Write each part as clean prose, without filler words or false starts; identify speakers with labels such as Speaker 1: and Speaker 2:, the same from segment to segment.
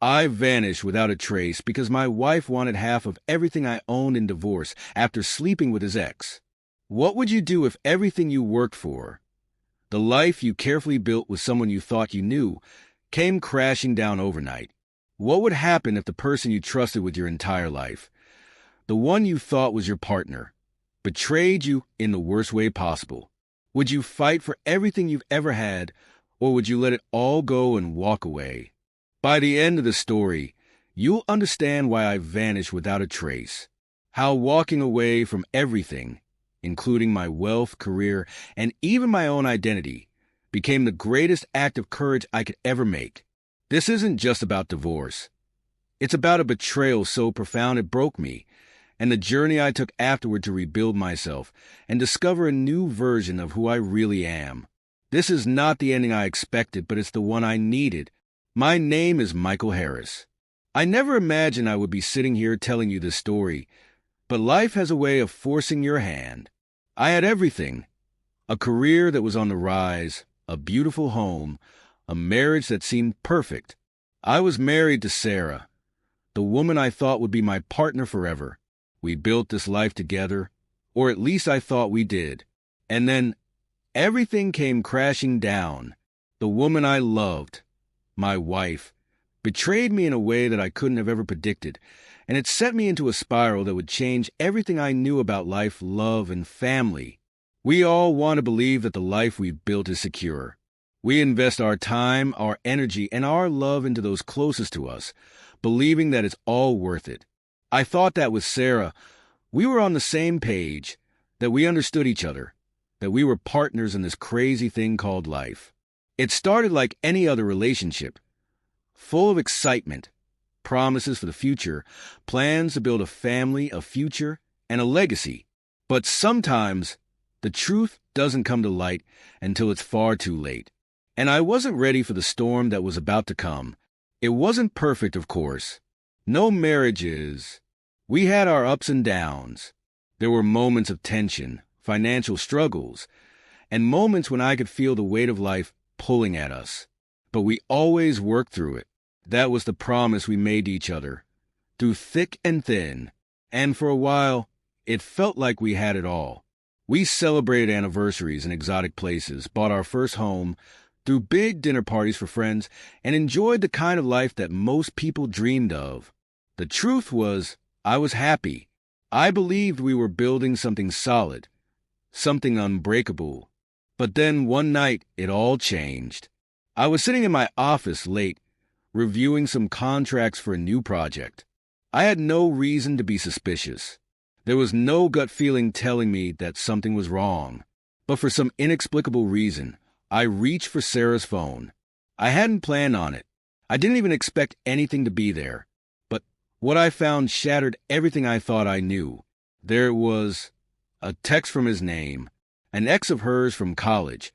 Speaker 1: I vanished without a trace because my wife wanted half of everything I owned in divorce after sleeping with his ex. What would you do if everything you worked for, the life you carefully built with someone you thought you knew, came crashing down overnight? What would happen if the person you trusted with your entire life, the one you thought was your partner, betrayed you in the worst way possible? Would you fight for everything you've ever had, or would you let it all go and walk away? By the end of the story, you'll understand why I vanished without a trace, how walking away from everything, including my wealth, career, and even my own identity, became the greatest act of courage I could ever make. This isn't just about divorce. It's about a betrayal so profound it broke me, and the journey I took afterward to rebuild myself and discover a new version of who I really am. This is not the ending I expected, but it's the one I needed. My name is Michael Harris. I never imagined I would be sitting here telling you this story, but life has a way of forcing your hand. I had everything: a career that was on the rise, a beautiful home, a marriage that seemed perfect. I was married to Sarah, the woman I thought would be my partner forever. We built this life together, or at least I thought we did. And then everything came crashing down. The woman I loved, my wife, betrayed me in a way that I couldn't have ever predicted, and it set me into a spiral that would change everything I knew about life, love, and family. We all want to believe that the life we've built is secure. We invest our time, our energy, and our love into those closest to us, believing that it's all worth it. I thought that with Sarah, we were on the same page, that we understood each other, that we were partners in this crazy thing called life. It started like any other relationship, full of excitement, promises for the future, plans to build a family, a future, and a legacy. But sometimes the truth doesn't come to light until it's far too late. And I wasn't ready for the storm that was about to come. It wasn't perfect, of course. No marriage is. We had our ups and downs. There were moments of tension, financial struggles, and moments when I could feel the weight of life pulling at us. But we always worked through it. That was the promise we made to each other, through thick and thin. And for a while, it felt like we had it all. We celebrated anniversaries in exotic places, bought our first home, threw big dinner parties for friends, and enjoyed the kind of life that most people dreamed of. The truth was, I was happy. I believed we were building something solid, something unbreakable. But then one night, it all changed. I was sitting in my office late, reviewing some contracts for a new project. I had no reason to be suspicious. There was no gut feeling telling me that something was wrong. But for some inexplicable reason, I reached for Sarah's phone. I hadn't planned on it. I didn't even expect anything to be there. But what I found shattered everything I thought I knew. There was a text from his name, an ex of hers from college,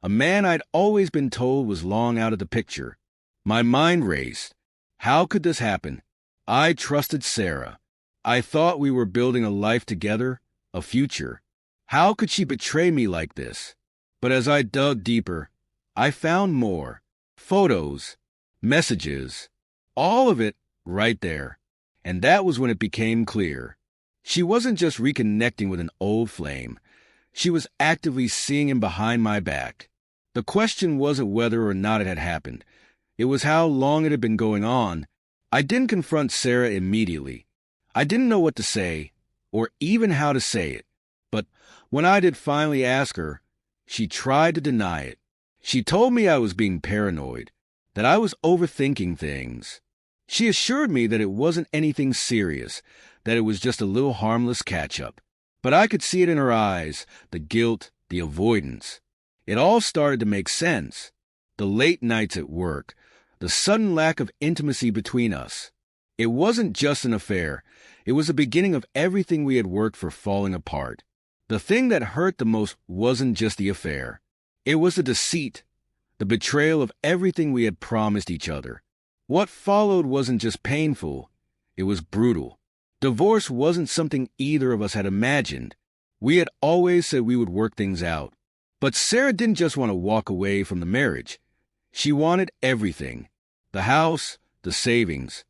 Speaker 1: a man I'd always been told was long out of the picture. My mind raced. How could this happen? I trusted Sarah. I thought we were building a life together, a future. How could she betray me like this? But as I dug deeper, I found more. Photos, messages, all of it right there. And that was when it became clear. She wasn't just reconnecting with an old flame. She was actively seeing him behind my back. The question wasn't whether or not it had happened. It was how long it had been going on. I didn't confront Sarah immediately. I didn't know what to say, or even how to say it. But when I did finally ask her, she tried to deny it. She told me I was being paranoid, that I was overthinking things. She assured me that it wasn't anything serious, that it was just a little harmless catch-up. But I could see it in her eyes, the guilt, the avoidance. It all started to make sense. The late nights at work, the sudden lack of intimacy between us. It wasn't just an affair. It was the beginning of everything we had worked for falling apart. The thing that hurt the most wasn't just the affair. It was the deceit, the betrayal of everything we had promised each other. What followed wasn't just painful, it was brutal. Divorce wasn't something either of us had imagined. We had always said we would work things out. But Sarah didn't just want to walk away from the marriage. She wanted everything. The house, the savings,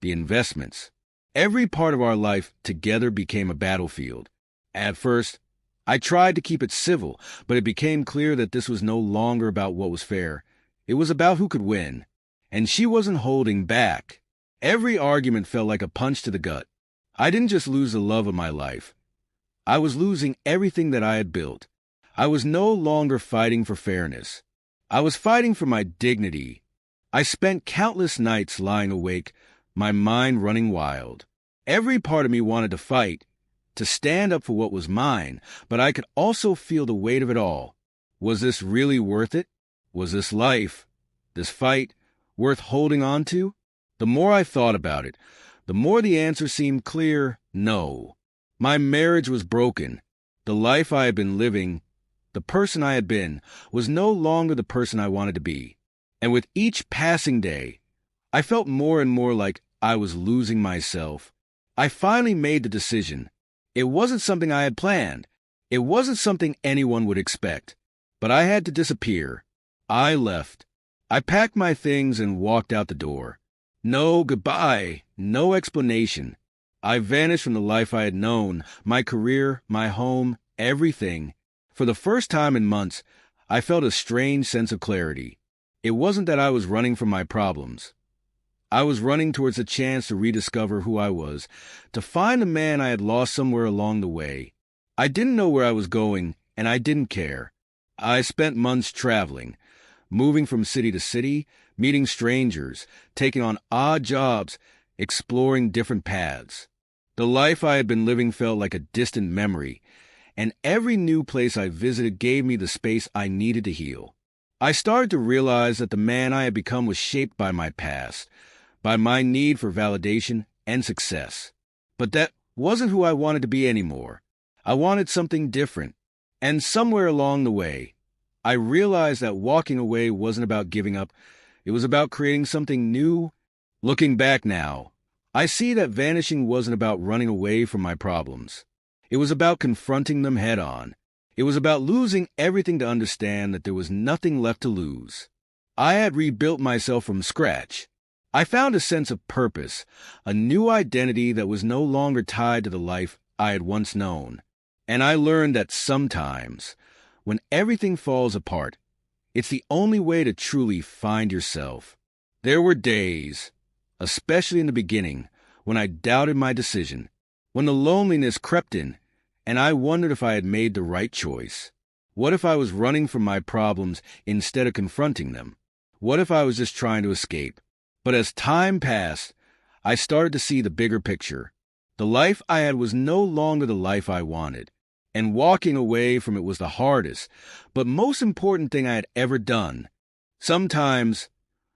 Speaker 1: the investments. Every part of our life together became a battlefield. At first, I tried to keep it civil, but it became clear that this was no longer about what was fair. It was about who could win. And she wasn't holding back. Every argument felt like a punch to the gut. I didn't just lose the love of my life. I was losing everything that I had built. I was no longer fighting for fairness. I was fighting for my dignity. I spent countless nights lying awake, my mind running wild. Every part of me wanted to fight, to stand up for what was mine, but I could also feel the weight of it all. Was this really worth it? Was this life, this fight, worth holding on to? The more I thought about it, the more the answer seemed clear: no. My marriage was broken. The life I had been living, the person I had been, was no longer the person I wanted to be. And with each passing day, I felt more and more like I was losing myself. I finally made the decision. It wasn't something I had planned. It wasn't something anyone would expect. But I had to disappear. I left. I packed my things and walked out the door. No goodbye, no explanation. I vanished from the life I had known, my career, my home, everything. For the first time in months, I felt a strange sense of clarity. It wasn't that I was running from my problems. I was running towards a chance to rediscover who I was, to find the man I had lost somewhere along the way. I didn't know where I was going, and I didn't care. I spent months traveling, moving from city to city, meeting strangers, taking on odd jobs, exploring different paths. The life I had been living felt like a distant memory, and every new place I visited gave me the space I needed to heal. I started to realize that the man I had become was shaped by my past, by my need for validation and success. But that wasn't who I wanted to be anymore. I wanted something different. And somewhere along the way, I realized that walking away wasn't about giving up. It was about creating something new. Looking back now, I see that vanishing wasn't about running away from my problems. It was about confronting them head on. It was about losing everything to understand that there was nothing left to lose. I had rebuilt myself from scratch. I found a sense of purpose, a new identity that was no longer tied to the life I had once known. And I learned that sometimes, when everything falls apart, it's the only way to truly find yourself. There were days, especially in the beginning, when I doubted my decision, when the loneliness crept in, and I wondered if I had made the right choice. What if I was running from my problems instead of confronting them? What if I was just trying to escape? But as time passed, I started to see the bigger picture. The life I had was no longer the life I wanted, and walking away from it was the hardest, but most important thing I had ever done. Sometimes,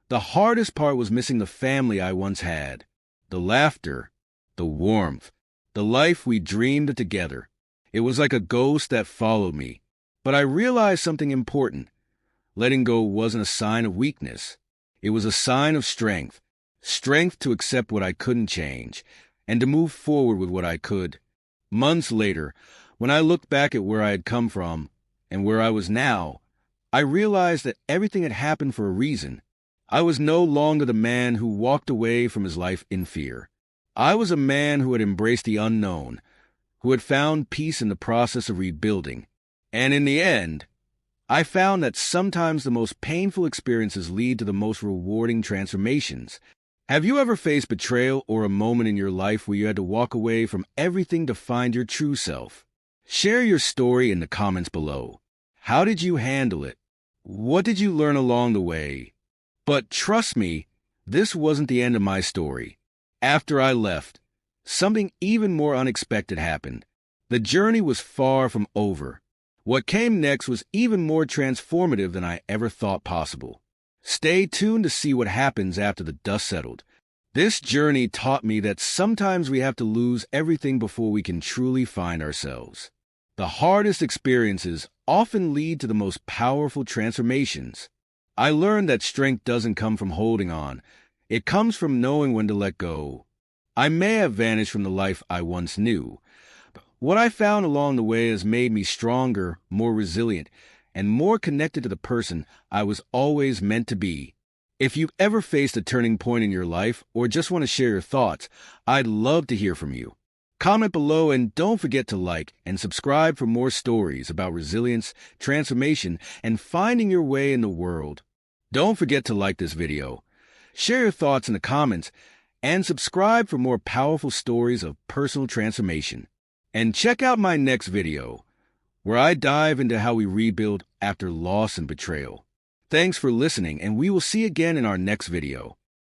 Speaker 1: the hardest part was missing the family I once had, the laughter, the warmth, the life we dreamed of together. It was like a ghost that followed me. But I realized something important. Letting go wasn't a sign of weakness. It was a sign of strength. Strength to accept what I couldn't change, and to move forward with what I could. Months later, when I looked back at where I had come from, and where I was now, I realized that everything had happened for a reason. I was no longer the man who walked away from his life in fear. I was a man who had embraced the unknown, who had found peace in the process of rebuilding. And in the end, I found that sometimes the most painful experiences lead to the most rewarding transformations. Have you ever faced betrayal or a moment in your life where you had to walk away from everything to find your true self? Share your story in the comments below. How did you handle it? What did you learn along the way? But trust me, this wasn't the end of my story. After I left, something even more unexpected happened. The journey was far from over. What came next was even more transformative than I ever thought possible. Stay tuned to see what happens after the dust settled. This journey taught me that sometimes we have to lose everything before we can truly find ourselves. The hardest experiences often lead to the most powerful transformations. I learned that strength doesn't come from holding on. It comes from knowing when to let go. I may have vanished from the life I once knew. But what I found along the way has made me stronger, more resilient, and more connected to the person I was always meant to be. If you've ever faced a turning point in your life or just want to share your thoughts, I'd love to hear from you. Comment below and don't forget to like and subscribe for more stories about resilience, transformation, and finding your way in the world. Don't forget to like this video, share your thoughts in the comments, and subscribe for more powerful stories of personal transformation. And check out my next video, where I dive into how we rebuild after loss and betrayal. Thanks for listening, and we will see you again in our next video.